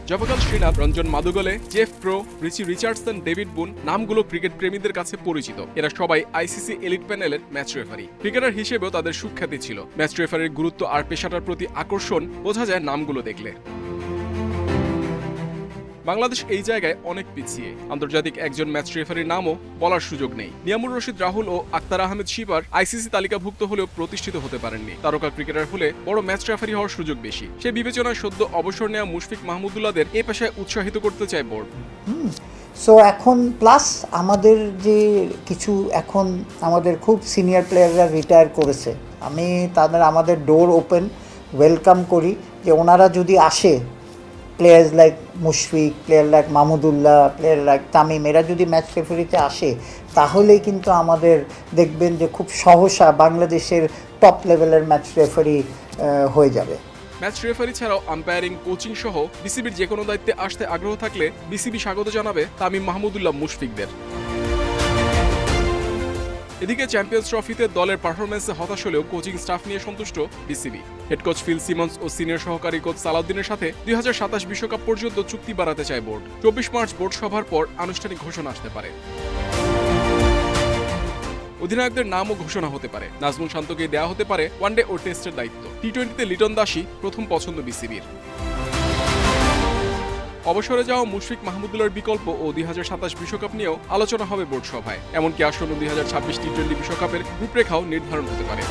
Jaipal Srinath, Ranjan Madugalle, Jeff Crowe, Richie Richardson, David Boon নামগুলো cricket প্রেমীদের কাছে পরিচিত। এরা সবাই আইসিসি এলিট প্যানেলের ম্যাচ রেফারি। ক্রিকেটার হিসেবেও তাদের সুখ্যাতি ছিল। ম্যাচ রেফারির গুরুত্ব আর পেশাটার প্রতি আকর্ষণ বোঝা যায় নামগুলো দেখলে। বাংলাদেশ এই জায়গায় অনেক পিছিয়ে। আন্তর্জাতিক একজন ম্যাচ রেফারির নামও বলার সুযোগ নেই। নিয়ামুর রশিদ রাহুল ও আক্তার আহমেদ শিপার আইসিসি তালিকাভুক্ত হলেও প্রতিষ্ঠিত হতে পারেননি। তারকা ক্রিকেটার হলে বড় ম্যাচ রেফারি হওয়ার সুযোগ বেশি। সে বিবেচনায় সদ্য অবসর নেওয়া মুশফিক মাহমুদুল্লাহদের এ পেশায় উৎসাহিত করতে চায় বোর্ড। সো এখন প্লাস আমাদের যে কিছু এখন আমাদের খুব সিনিয়র প্লেয়াররা রিটায়ার করেছে, আমি আমাদের ডোর ওপেন ওয়েলকাম করি যে ওনারা যদি আসে, players like Mushfiq, player like Mahmudullah, player like Tamim, এরা যদি ম্যাচ রেফারিতে আসে তাহলেই কিন্তু আমাদের দেখবেন যে খুব সহসা বাংলাদেশের টপ লেভেলের ম্যাচ রেফারি হয়ে যাবে। ম্যাচ রেফারি ছাড়াও আম্পায়ারিং, কোচিং সহ বিসিবির যে কোনো দায়িত্বে আসতে আগ্রহ থাকলে বিসিবি স্বাগত জানাবে তামিম, মাহমুদুল্লাহ, মুশফিকদের। এদিকে চ্যাম্পিয়ন্স ট্রফিতে দলের পারফরমেন্সে হতাশ হলেও কোচিং স্টাফ নিয়ে সন্তুষ্ট BCB. Head coach Phil Simmons ও সিনিয়র সহকারী কোচ সালাউদ্দিনের সাথে 2027 বিশ্বকাপ পর্যন্ত চুক্তি বাড়াতে চায় বোর্ড। 24 মার্চ বোর্ড সভার পর আনুষ্ঠানিক ঘোষণা আসতে পারে। অধিনায়কদের নামও ঘোষণা হতে পারে। নাজমুল শান্তকে দেওয়া হতে পারে ওয়ানডে ও টেস্টের দায়িত্ব। টি-20তে লিটন দাসই প্রথম পছন্দ বিসিবির। অবসরে যাওয়া মুশফিক মাহমুদুল্লাহর বিকল্প ও 2027 বিশ্বকাপ নিয়েও আলোচনা হবে বোর্ড সভায়। এমনকি আসন্ন 2026 টি-20 বিশ্বকাপের রূপরেখাও নির্ধারণ হতে পারে।